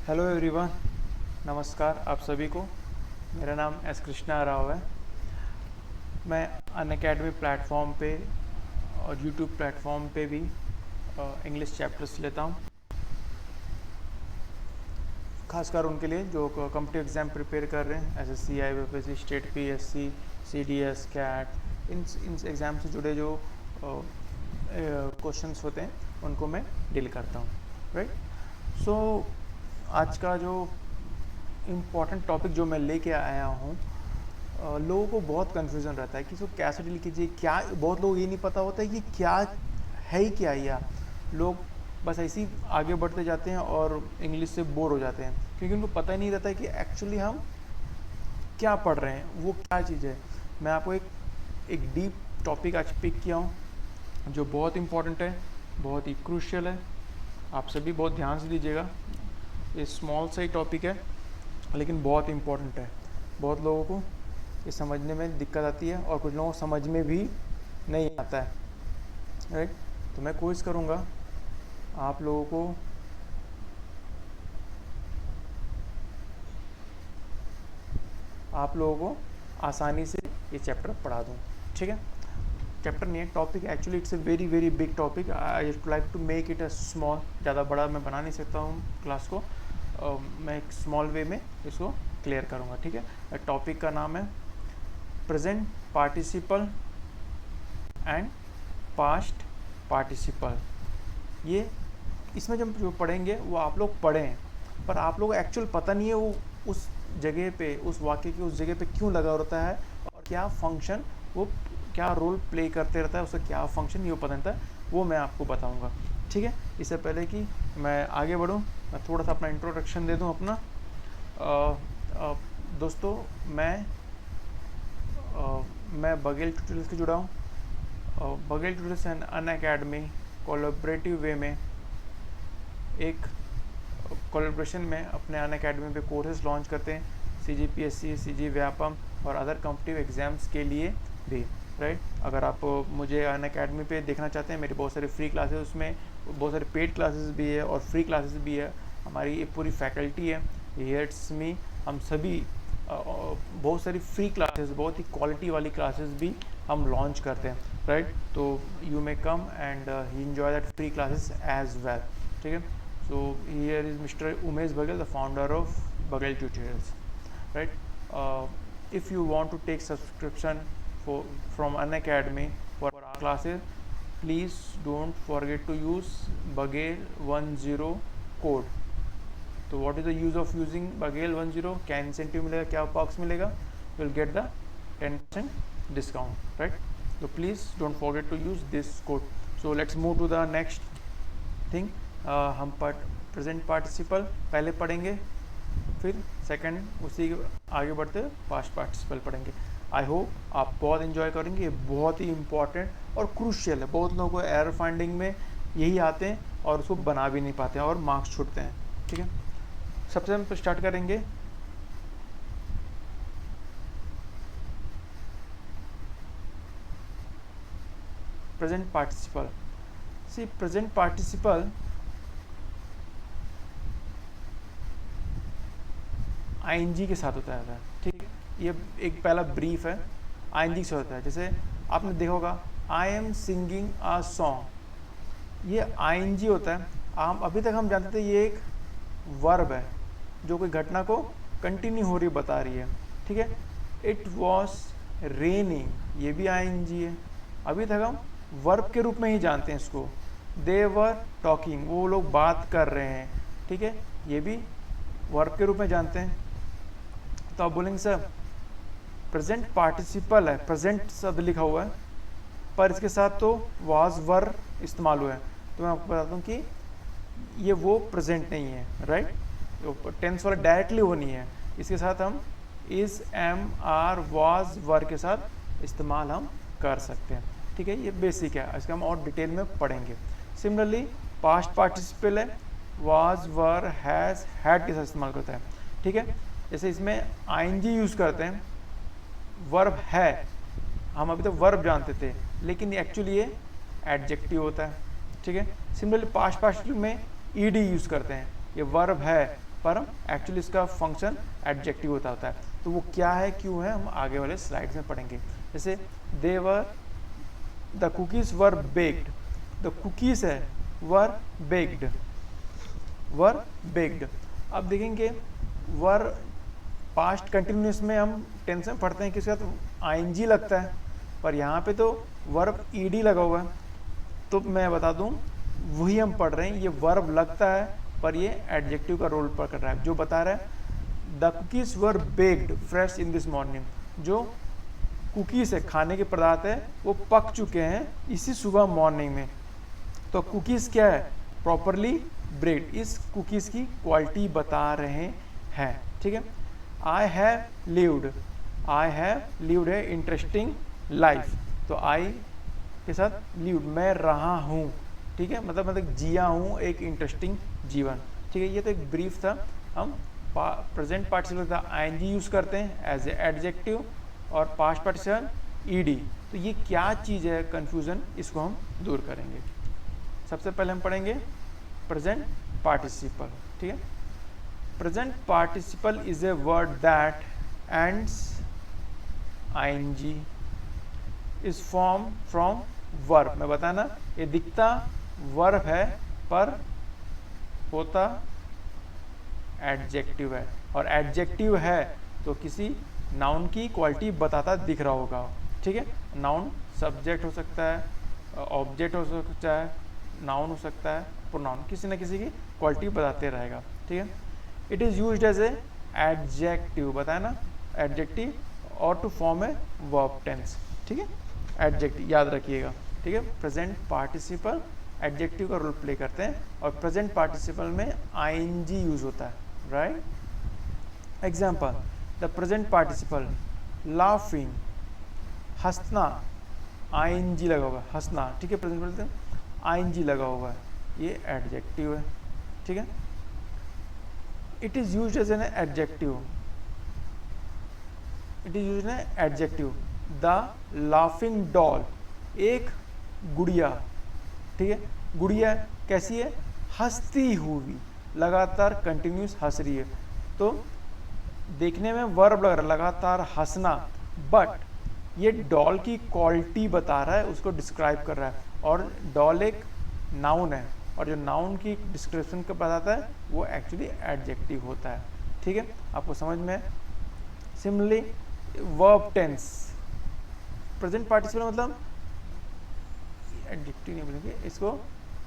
Hello everyone, नमस्कार आप सभी को। मेरा नाम एस कृष्णा राव है। मैं अनअकैडमी प्लेटफॉर्म पे और यूट्यूब प्लेटफॉर्म पे भी इंग्लिश चैप्टर्स लेता हूँ, खासकर उनके लिए जो कॉम्पिटिटिव एग्ज़ाम प्रिपेयर कर रहे हैं, SSC, IBPSC, state PSC, CDS, CAT. इन एग्ज़ाम से जुड़े जो क्वेश्चंस होते हैं उनको मैं डील करता हूँ, राइट। सो आज का जो इम्पॉर्टेंट टॉपिक जो मैं लेके आया हूँ, लोगों को बहुत कन्फ्यूज़न रहता है कि इसको कैसे डील कीजिए। क्या बहुत लोग ये नहीं पता होता है कि क्या है ही क्या, या लोग बस ऐसे ही आगे बढ़ते जाते हैं और इंग्लिश से बोर हो जाते हैं, क्योंकि उनको पता ही नहीं रहता है कि एक्चुअली हम क्या पढ़ रहे हैं, वो क्या चीज़ है। मैं आपको एक डीप टॉपिक आज पिक किया हूँ जो बहुत इम्पॉर्टेंट है, बहुत ही क्रूशियल है। आप सभी बहुत ध्यान से दीजिएगा। ये स्मॉल सा ही टॉपिक है लेकिन बहुत इम्पॉर्टेंट है। बहुत लोगों को ये समझने में दिक्कत आती है और कुछ लोगों को समझ में भी नहीं आता है, राइट। तो मैं कोशिश करूँगा आप लोगों को आसानी से ये चैप्टर पढ़ा दूँ, ठीक है। चैप्टर नहीं है, topic actually it's a very very big topic. I like to make it a small. ज़्यादा बड़ा मैं बना नहीं सकता हूँ क्लास को। मैं एक स्मॉल वे में इसको क्लियर करूँगा, ठीक है। टॉपिक का नाम है present participle and past participle. ये इसमें जो पढ़ेंगे वो आप लोग पढ़ें, पर आप लोग एक्चुअल पता नहीं है वो उस जगह पे, उस वाक्य की उस जगह पे क्यों लगा रहता है और क्या फंक्शन, वो क्या रोल प्ले करते रहता है, उसका क्या फंक्शन, ये पता नहीं था, वो मैं आपको बताऊंगा, ठीक है। इससे पहले कि मैं आगे बढ़ूं, मैं थोड़ा सा अपना इंट्रोडक्शन दे दूं अपना। दोस्तों, मैं बघेल ट्यूटोरियल्स से जुड़ा हूँ। Baghel tutorials and Unacademy collaborative way में एक कोलैबोरेशन में अपने अनअकैडमी पे कोर्सेज लॉन्च करते हैं, सीजीपीएससी, सीजी व्यापम और अदर कॉम्पिटिटिव एग्जाम्स के लिए भी, राइट। अगर आप मुझे अनअकैडमी पे देखना चाहते हैं, मेरे बहुत सारे फ्री क्लासेस, उसमें बहुत सारे पेड क्लासेस भी है और फ्री क्लासेस भी है। हमारी एक पूरी फैकल्टी है, हियर्स मी। हम सभी बहुत सारी फ्री क्लासेस, बहुत ही क्वालिटी वाली क्लासेस भी हम लॉन्च करते हैं, राइट। तो you may come and enjoy that free classes as well, ठीक है। So here is Mr. Umesh Baghel, the founder of Baghel Tutorials, right? If you want to take subscription from Unacademy for our classes, please don't forget to use Baghel10 code. So what is the use of using Baghel10? क्या incentive मिलेगा, क्या perks मिलेगा? You'll get the 10% discount, right? So please don't forget to use this code. So let's move to the next thing. हम present participle पहले पढ़ेंगे, फिर second उसी आगे बढ़ते पास्ट पार्टिसिपल पढ़ेंगे। आई होप आप बहुत इन्जॉय करेंगे। ये बहुत ही इम्पॉर्टेंट और क्रूशियल है। बहुत लोगों को एरर फाइंडिंग में यही आते हैं और उसको बना भी नहीं पाते हैं और मार्क्स छूटते हैं, ठीक है। सबसे हम स्टार्ट करेंगे प्रेजेंट पार्टिसिपल। सी प्रेजेंट पार्टिसिपल आईएनजी के साथ होता है, ठीक है। ये एक पहला ब्रीफ है, आईएनजी के साथ होता है। जैसे आपने देखा होगा, I am singing a song, ये आईएनजी होता है। अभी तक हम जानते थे ये एक वर्ब है जो कोई घटना को कंटिन्यू हो रही बता रही है, ठीक है। इट वॉज रेनिंग, ये भी आईएनजी है। अभी तक हम वर्ब के रूप में ही जानते हैं इसको। दे वर टॉकिंग, वो लोग बात कर रहे हैं, ठीक है, ये भी वर्ब के रूप में जानते हैं। तो आप बोलेंगे सर प्रेजेंट पार्टिसिपल है, प्रेजेंट शब्द लिखा हुआ है पर इसके साथ तो वाज वर इस्तेमाल हुआ है। तो मैं आपको बताता हूँ कि ये वो प्रेजेंट नहीं है, राइट। तो टेंस वाला डायरेक्टली वो नहीं है। इसके साथ हम इज, एम, आर, वाज, वर के साथ इस्तेमाल हम कर सकते हैं, ठीक है। ये बेसिक है, इसका हम और डिटेल में पढ़ेंगे। सिमिलरली पास्ट पार्टिसिपल है, वाज, वर, हैज़, हैड के साथ इस्तेमाल करता है, ठीक है। जैसे इसमें आईएनजी यूज़ करते हैं, वर्ब है, हम अभी तक वर्ब जानते थे लेकिन एक्चुअली ये एडजेक्टिव होता है, ठीक है। सिमिलरली पास्ट पार्टिसिपल में ईडी यूज़ करते हैं, ये वर्ब है पर एक्चुअली इसका फंक्शन एडजेक्टिव होता है। तो वो क्या है, क्यों है, हम आगे वाले स्लाइड्स में पढ़ेंगे। जैसे the cookies were baked, the cookies है वर बेक्ड। अब देखेंगे वर पास्ट कंटिन्यूस में हम टेंस में पढ़ते हैं कि इसके साथ आईएनजी लगता है, पर यहाँ पे तो वर्ब ईडी लगा हुआ है। तो मैं बता दूं वही हम पढ़ रहे हैं, ये वर्ब लगता है पर ये एडजेक्टिव का रोल पर कर रहा है। जो बता रहा है the cookies were baked fresh in this morning, जो कुकीज है खाने के पदार्थ है वो पक चुके हैं इसी सुबह मॉर्निंग में। तो कुकीज क्या है, प्रॉपरली ब्रेड, इस कुकीज की क्वालिटी बता रहे हैं। ठीक है, आई हैव लिव्ड है इंटरेस्टिंग लाइफ, तो आई के साथ लिव्ड मैं रहा हूँ। ठीक है, मतलब जिया हूँ एक इंटरेस्टिंग जीवन। ठीक है, ये तो एक ब्रीफ था। हम प्रेजेंट पार्टिसिपल का आईएनजी यूज करते हैं एज ए एडजेक्टिव और पास्ट पार्टिसिपल ईडी। तो ये क्या चीज़ है कंफ्यूजन, इसको हम दूर करेंगे। सबसे पहले हम पढ़ेंगे प्रेजेंट पार्टिसिपल। ठीक है, present participle is a word that ends ING is form from verb. मैं बताना ये दिखता वर्ब है पर होता एडजेक्टिव है, और एडजेक्टिव है तो किसी नाउन की क्वालिटी बताता दिख रहा होगा। ठीक है, नाउन सब्जेक्ट हो सकता है, ऑब्जेक्ट हो सकता है, नाउन हो सकता है, प्रोनाउन, किसी न किसी की क्वालिटी बताते रहेगा। ठीक है, it is used as a adjective, बताया ना एडजेक्टिव, और to form a verb tense. ठीक है, एडजेक्टिव याद रखिएगा। ठीक है, प्रेजेंट पार्टिसिपल एडजेक्टिव का रोल प्ले करते हैं, और प्रेजेंट पार्टिसिपल में आईएनजी यूज होता है, right. Example, the present participle laughing, हंसना, आईएनजी लगा हुआ है, हंसना। ठीक है, प्रेजेंट पार्टिसिपल आईएनजी लगा हुआ है, ये एडजेक्टिव है। ठीक है, it is used as an adjective, it is used an adjective. The laughing doll, एक गुड़िया। ठीक है, गुड़िया कैसी है, हंसती हुई, लगातार कंटिन्यूस हंस रही है। तो देखने में वर्ब लग रहा है लगातार हंसना, बट ये डॉल की क्वालिटी बता रहा है, उसको डिस्क्राइब कर रहा है। और डॉल एक नाउन है, और जो नाउन की डिस्क्रिप्शन का बताता है वो एक्चुअली एडजेक्टिव होता है। ठीक है, आपको समझ में। Similarly verb tense, present participle मतलब एडजेक्टिव नहीं बोलेंगे, इसको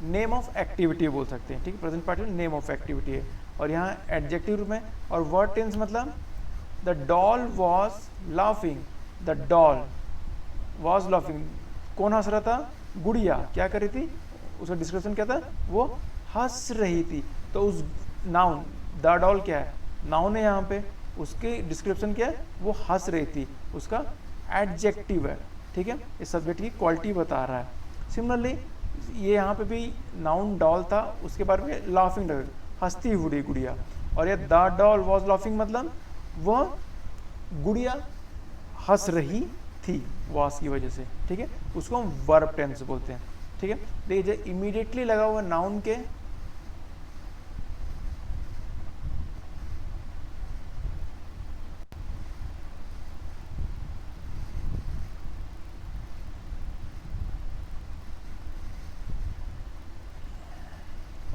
नेम ऑफ एक्टिविटी बोल सकते हैं। ठीक है, present participle name of activity है, और यहाँ एडजेक्टिव रूप में। और वर्ड टेंस मतलब the doll was laughing, the doll was laughing, कौन हंस रहा था, गुड़िया क्या कर रही थी, उसका डिस्क्रिप्शन क्या था, वो हंस रही थी। तो उस नाउन द डॉल क्या है, नाउन है यहाँ पे, उसकी डिस्क्रिप्शन क्या है, वो हंस रही थी, उसका एडजेक्टिव है। ठीक है, इस सब्जेक्ट की क्वालिटी बता रहा है। सिमिलरली ये यहाँ पे भी नाउन डॉल था, उसके बारे में लाफिंग, हंसती हुई गुड़िया, और ये द डॉल वॉज लाफिंग मतलब वह गुड़िया हंस रही थी वॉज की वजह से। ठीक है, उसको हम वर्ब टेंस बोलते हैं। ठीक है, देखिए इमीडिएटली लगा हुआ नाउन के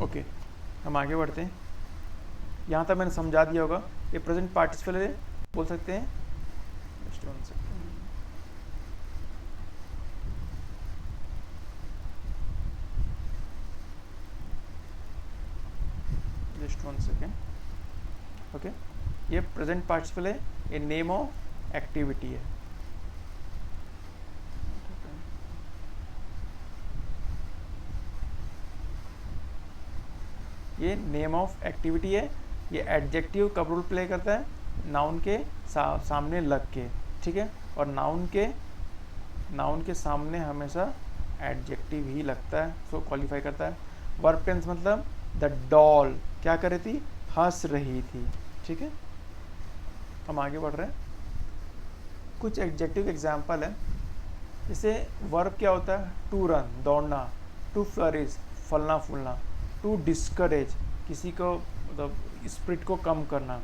ओके, हम आगे बढ़ते हैं। यहाँ तक मैंने समझा दिया होगा, ये प्रेजेंट पार्टिसिपल है, बोल सकते हैं। Just one second. ओके, ये प्रेजेंट पार्टिसिपल है, ये नेम ऑफ एक्टिविटी है। ये नेम ऑफ एक्टिविटी है, ये एडजेक्टिव कब रोल प्ले करता है, नाउन के सामने लग के। ठीक है, और नाउन के सामने हमेशा एडजेक्टिव ही लगता है, सो क्वालिफाई करता है। वर्ब टेंस मतलब द डॉल क्या कर रही थी, हंस रही थी। ठीक है, हम आगे बढ़ रहे हैं। कुछ एडजेक्टिव एग्जाम्पल है, जैसे वर्ब क्या होता है, टू रन दौड़ना, टू फ्लरिश फलना फूलना, टू डिस्करेज किसी को मतलब स्प्रिट को कम करना।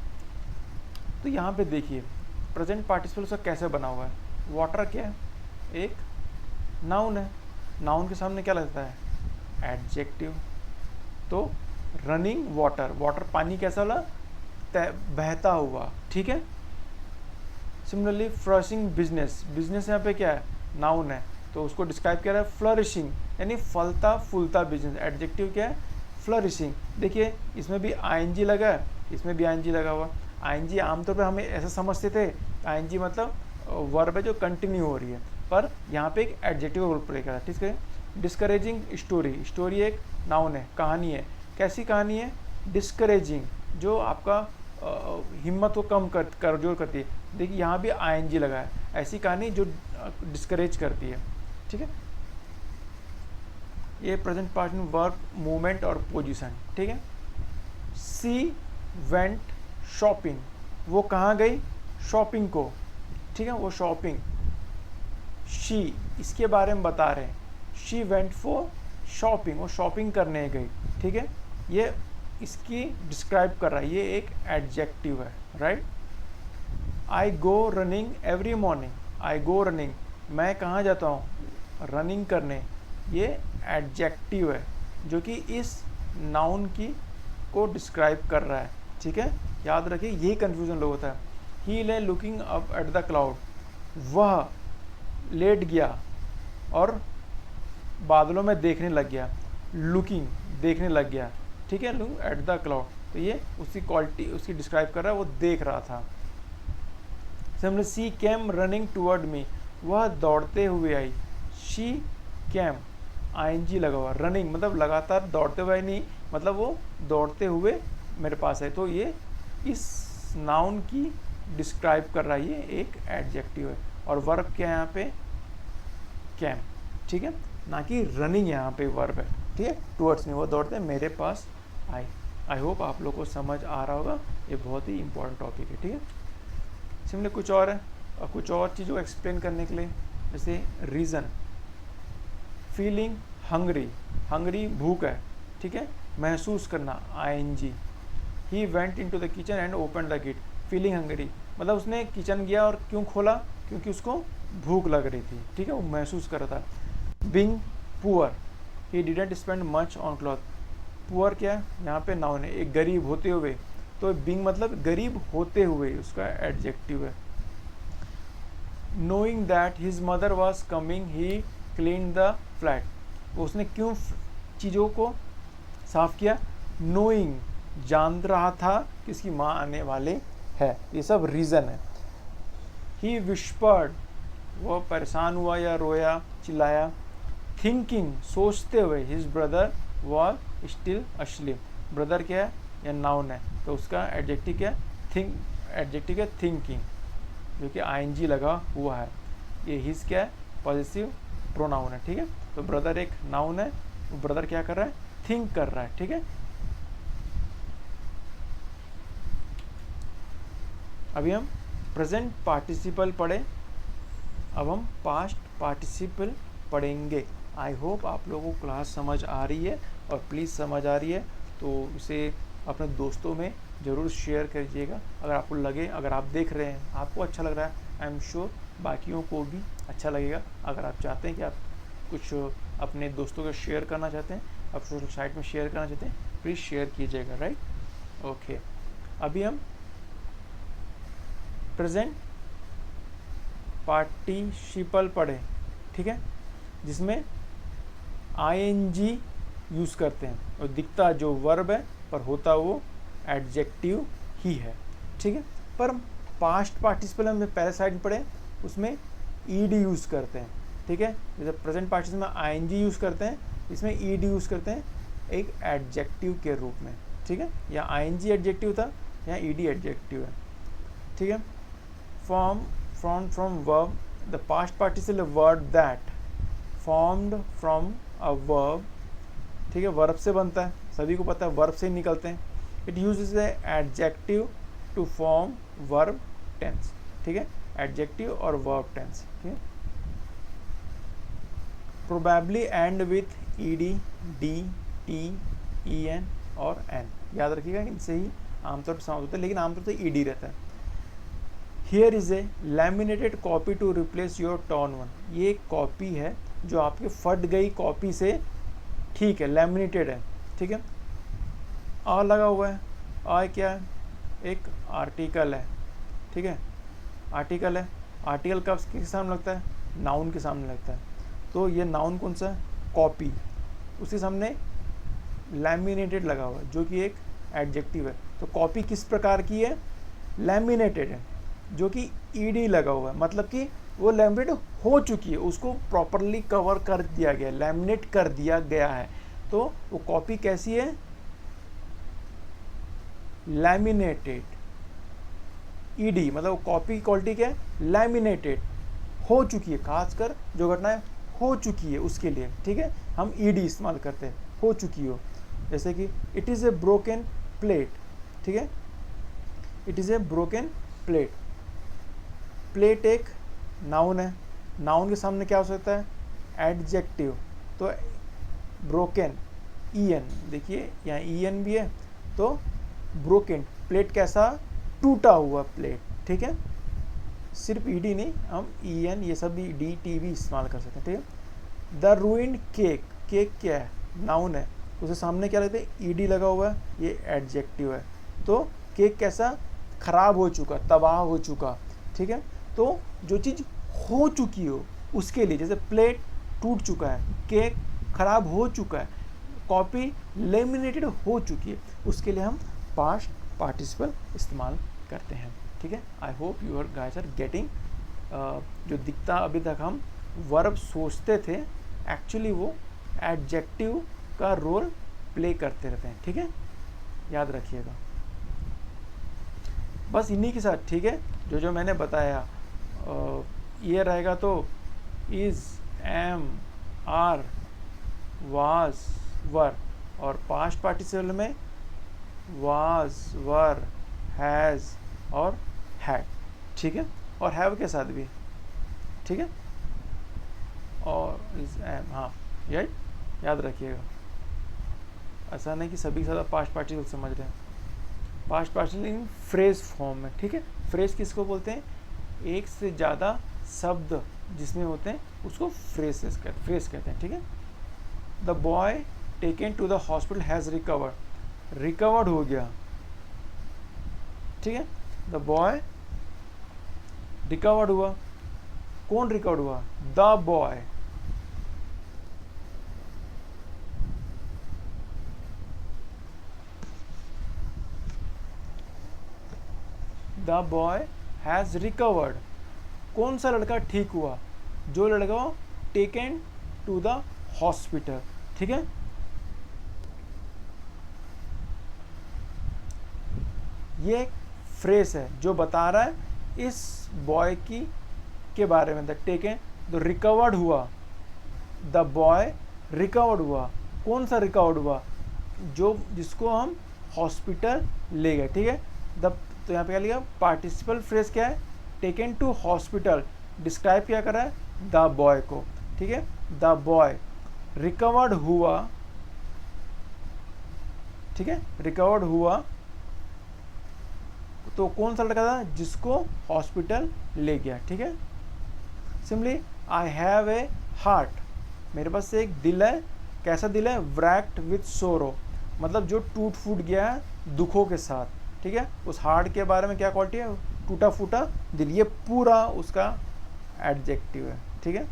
तो यहाँ पे देखिए प्रेजेंट पार्टिसिपल उसका कैसे बना हुआ है। वाटर क्या है, एक नाउन है, नाउन के सामने क्या लगता है, एडजेक्टिव। तो रनिंग वाटर, वाटर पानी कैसा वाला, बहता हुआ, ठीक है। सिमिलरली फ्लरिशिंग बिजनेस, बिजनेस यहाँ पे क्या है, नाउन है, तो उसको डिस्क्राइब कर रहा है फ्लरिशिंग, यानी फलता फूलता बिजनेस। एडजेक्टिव क्या है, फ्लरिशिंग। देखिए इसमें भी आईएनजी लगा है, इसमें भी आईएनजी लगा हुआ। आईएनजी आमतौर पे हमें ऐसा समझते थे आईएनजी मतलब वर्ब है जो कंटिन्यू हो रही है, पर यहाँ पे एक एडजेक्टिव रोल प्ले कर रहा है, ठीक है। डिस्करेजिंग स्टोरी, स्टोरी एक नाउन है, कहानी है। कैसी कहानी है, डिस्करेजिंग, जो आपका हिम्मत को कम कर जोर करती है। देखिए यहाँ भी आईएनजी लगा है, ऐसी कहानी जो डिस्करेज करती है, ठीक है। ये प्रेजेंट पार्टिसिपल वर्ब मूवमेंट और पोजीशन, ठीक है। सी वेंट शॉपिंग, वो कहाँ गई, शॉपिंग को, ठीक है, वो शॉपिंग। शी, इसके बारे में बता रहे हैं, शी वेंट फॉर शॉपिंग, वो शॉपिंग करने गई, ठीक है। ये इसकी डिस्क्राइब कर रहा है, ये एक एडजेक्टिव है, राइट। आई गो रनिंग एवरी मॉर्निंग, आई गो रनिंग, मैं कहाँ जाता हूँ, रनिंग करने, ये एडजेक्टिव है जो कि इस नाउन की को डिस्क्राइब कर रहा है, ठीक है। याद रखिए यही कन्फ्यूजन लोग होता है। ही ले looking up at the cloud, वह लेट गया और बादलों में देखने लग गया, लुकिंग देखने लग गया, ठीक है, लुक एट द क्लाउड, तो ये उसकी क्वालिटी उसकी डिस्क्राइब कर रहा है, वो देख रहा था। Similarly she came running toward me, वह दौड़ते हुए आई, शी केम आईएनजी लगा हुआ, रनिंग मतलब लगातार दौड़ते हुए नहीं, मतलब वो दौड़ते हुए मेरे पास है, तो ये इस नाउन की डिस्क्राइब कर रहा है, ये एक एडजेक्टिव है। और वर्ब क्या है यहाँ पे, कैम, ठीक है, ना कि रनिंग यहाँ पे वर्ब है, ठीक है। टुवर्ड्स में, वो दौड़ते हैं मेरे पास आई। आई होप आप लोग को समझ आ रहा होगा, ये बहुत ही इंपॉर्टेंट टॉपिक है, ठीक है। सिमिलर कुछ और है, और कुछ और चीज़ों को एक्सप्लेन करने के लिए, जैसे रीज़न, फीलिंग हंग्री, हंग्री भूख है, ठीक है, महसूस करना ING. He went into the kitchen and open the gate, feeling hungry मतलब उसने किचन गया और क्यों खोला, क्योंकि उसको भूख लग रही थी, ठीक है, वो महसूस कर रहा था। Being poor, he didn't spend much on cloth, poor क्या है यहाँ पे नाउन है, एक गरीब होते हुए, तो बीइंग मतलब गरीब होते हुए, उसका एडजेक्टिव है। Knowing that his mother was coming he clean the flat, उसने क्यों चीज़ों को साफ किया, नोइंग जान रहा था कि उसकी माँ आने वाले है, ये सब रीज़न है। ही विस्पर्ड, वो परेशान हुआ या रोया चिल्लाया। थिंकिंग सोचते हुए, his brother was still asleep, brother क्या है, या नाउन है, तो उसका एडजेक्टिव क्या है, थिंक, एडजेक्टिव क्या, थिंकिंग, जो कि आईएनजी लगा हुआ है। ये हिज क्या है, पॉजिटिव प्रोनाउन है, ठीक है। तो ब्रदर एक नाउन है, ब्रदर क्या कर रहा है, थिंक कर रहा है, ठीक है। अभी हम प्रेजेंट पार्टिसिपल पढ़े, अब हम पास्ट पार्टिसिपल पढ़ेंगे। आई होप आप लोगों को क्लास समझ आ रही है, और प्लीज़ समझ आ रही है तो इसे अपने दोस्तों में ज़रूर शेयर करिएगा। अगर आपको लगे, अगर आप देख रहे हैं आपको अच्छा लग रहा है, आई एम श्योर बाकियों को भी अच्छा लगेगा। अगर आप चाहते हैं कि आप कुछ अपने दोस्तों को शेयर करना चाहते हैं, आप सोशल साइट में शेयर करना चाहते हैं, प्लीज़ शेयर कीजिएगा, राइट। ओके, अभी हम प्रेजेंट पार्टिसिपल पढ़े, ठीक है, जिसमें आईएनजी यूज़ करते हैं, और दिखता जो वर्ब है पर होता वो एडजेक्टिव ही है, ठीक है। पर पास्ट पार्टिसिपल हम पहले साइड में पढ़े, उसमें ईडी यूज़ करते हैं, ठीक है। जैसे प्रेजेंट पार्टिसिपल में आईएनजी यूज़ करते हैं, इसमें ईडी यूज़ करते हैं एक एडजेक्टिव के रूप में, ठीक है। या आईएनजी एडजेक्टिव था, या ईडी एडजेक्टिव है, ठीक है। from verb, the past participle a word that formed from a verb, ठीक है, वर्ब से बनता है, सभी को पता है वर्ब से ही निकलते हैं। It uses a adjective to form verb tense, ठीक है, एडजेक्टिव और वर्ब टेंस, ठीक है। Probably end with ED, D, T, E N और एन, याद रखिएगा इनसे ही आमतौर पर समाप्त होता है, लेकिन आमतौर पर ईडी रहता है। Here is a laminated copy to replace your torn one, ये एक कॉपी है जो आपके फट गई कॉपी से ठीक है, लैमिनेटेड है, ठीक है। आ लगा हुआ है, आ क्या है, एक आर्टिकल है, ठीक है, आर्टिकल है। आर्टिकल कब किसके सामने लगता है, नाउन के सामने लगता है। तो ये नाउन कौन सा, कॉपी, उसके सामने लैमिनेटेड लगा हुआ है जो कि एक एडजेक्टिव है। तो कॉपी किस प्रकार की है, लैमिनेटेड है, जो कि ईडी लगा हुआ है, मतलब कि वो लैमिनेट हो चुकी है, उसको प्रॉपरली कवर कर दिया गया, लैमिनेट कर दिया गया है। तो वो कॉपी कैसी है, लैमिनेटेड, ईडी मतलब कॉपी की क्वालिटी क्या है, लैमिनेटेड, हो चुकी है, खासकर जो घटनाएं हो चुकी है उसके लिए, ठीक है, हम ईडी इस्तेमाल करते हैं, हो चुकी हो। जैसे कि it is a broken plate, ठीक है, it is a broken plate. Plate एक नाउन है, नाउन के सामने क्या हो सकता है, एडजेक्टिव। तो ब्रोकन, ईएन, देखिए यहाँ ईएन भी है, तो ब्रोकन प्लेट कैसा, टूटा हुआ प्लेट, ठीक है। सिर्फ ईडी नहीं, हम ईएन ये सब भी डी टी भी इस्तेमाल कर सकते हैं, ठीक है। द रूइंड केक, केक क्या है, नाउन है, उसके सामने क्या लगता है, ईडी लगा हुआ है, ये एडजेक्टिव है। तो केक कैसा, खराब हो चुका, तबाह हो चुका, ठीक है। तो जो चीज़ हो चुकी हो उसके लिए, जैसे प्लेट टूट चुका है, केक खराब हो चुका है, कॉपी लेमिनेटेड हो चुकी है, उसके लिए हम पास्ट पार्टिसिपल इस्तेमाल करते हैं, ठीक है। I hope your guys are getting. जो दिखता अभी तक हम वर्ब सोचते थे, एक्चुअली वो एडजेक्टिव का रोल प्ले करते रहते हैं, ठीक है, याद रखिएगा। बस इन्हीं के साथ, ठीक है, जो जो मैंने बताया, ये रहेगा तो इज़, एम, आर, वाज, वर, और पास्ट पार्टिसिपल में वाज, वर, हैज़ और हैड, ठीक है, और हैव के साथ भी, ठीक है, और इज, एम, हाँ, याद रखिएगा। ऐसा नहीं कि सभी के साथ पास्ट पार्टिसिपल समझ रहे हैं, पास्ट पार्टिसिपल इन फ्रेज फॉर्म में, ठीक है। फ्रेज किसको बोलते हैं, एक से ज़्यादा शब्द जिसमें होते हैं उसको फ्रेज कहते हैं, ठीक है। The boy taken to the hospital has recovered हो गया, ठीक है। द बॉय रिकवर्ड हुआ, कौन रिकवर्ड हुआ, the boy, the boy has recovered, कौन सा लड़का ठीक हुआ, जो लड़का टेकन टू द हॉस्पिटल, ठीक है। ये एक फ्रेज है जो बता रहा है इस बॉय के बारे में, द टेकन, तो रिकवर्ड हुआ, द बॉय रिकवर्ड हुआ, कौन सा रिकवर्ड हुआ, जो जिसको हम हॉस्पिटल ले गए, ठीक है। द, तो यहाँ पे क्या लिखा, पार्टिसिपल फ्रेज क्या है, टेकन टू हॉस्पिटल, डिस्क्राइब क्या कर रहा है, द बॉय को, ठीक है। द बॉय रिकवर्ड हुआ, ठीक है, रिकवर्ड हुआ, तो कौन सा लड़का था, जिसको हॉस्पिटल ले गया, ठीक है। Simply I have a heart, मेरे पास एक दिल है, कैसा दिल है, व्रैक्ड विथ सोरो, मतलब जो टूट फूट गया है दुखों के साथ, ठीक है। उस हार्ट के बारे में क्या क्वालिटी है, टूटा फूटा दिल, ये पूरा उसका एडजेक्टिव है, ठीक है।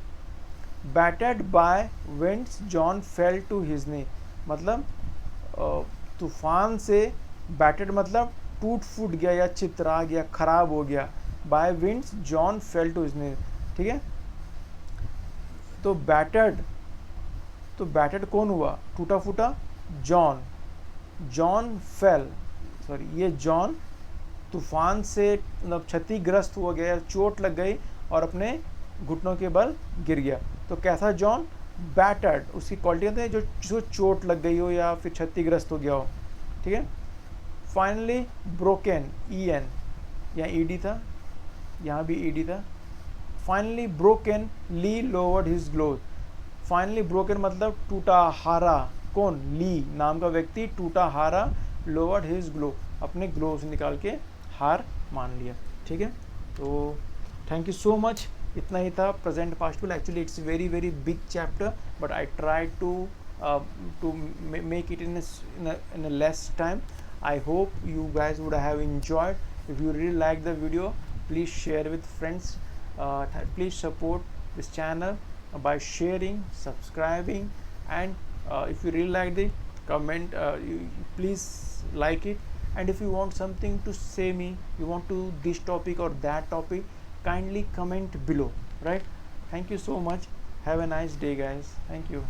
Battered by winds John fell to his knee, मतलब तूफान से, बैटेड मतलब टूट फूट गया या चितरा गया, खराब हो गया, by winds John fell to his knee, ठीक है। तो बैटेड कौन हुआ, टूटा फूटा, जॉन फेल, सॉरी ये जॉन तूफान से मतलब क्षतिग्रस्त हो गया, चोट लग गई और अपने घुटनों के बल गिर गया। तो कैसा जॉन, बैटर्ड, उसकी क्वालिटी होती है जो जिसको चोट लग गई हो या फिर क्षतिग्रस्त हो गया हो, ठीक है। फाइनली ब्रोकन, ईएन, यहाँ ईडी था, यहाँ भी ईडी था। Finally broken Lee lowered his glove, finally broken मतलब टूटा हारा, कौन, ली नाम का व्यक्ति टूटा हारा, लोवर्ड हिज ग्लोव, अपने ग्लो से निकाल के हार मान लिया। ठीक है, तो थैंक यू सो मच। इतना ही था present participle. Actually it's very very big chapter, but I try to make it in a less time. I hope you guys would have enjoyed. If you really like the video, please share with friends. Please support this channel by sharing, subscribing, and if you really like it, comment. Please like it. And if you want something to say me, you want to this topic or that topic, kindly comment below. Right? Thank you so much. Have a nice day, guys. Thank you.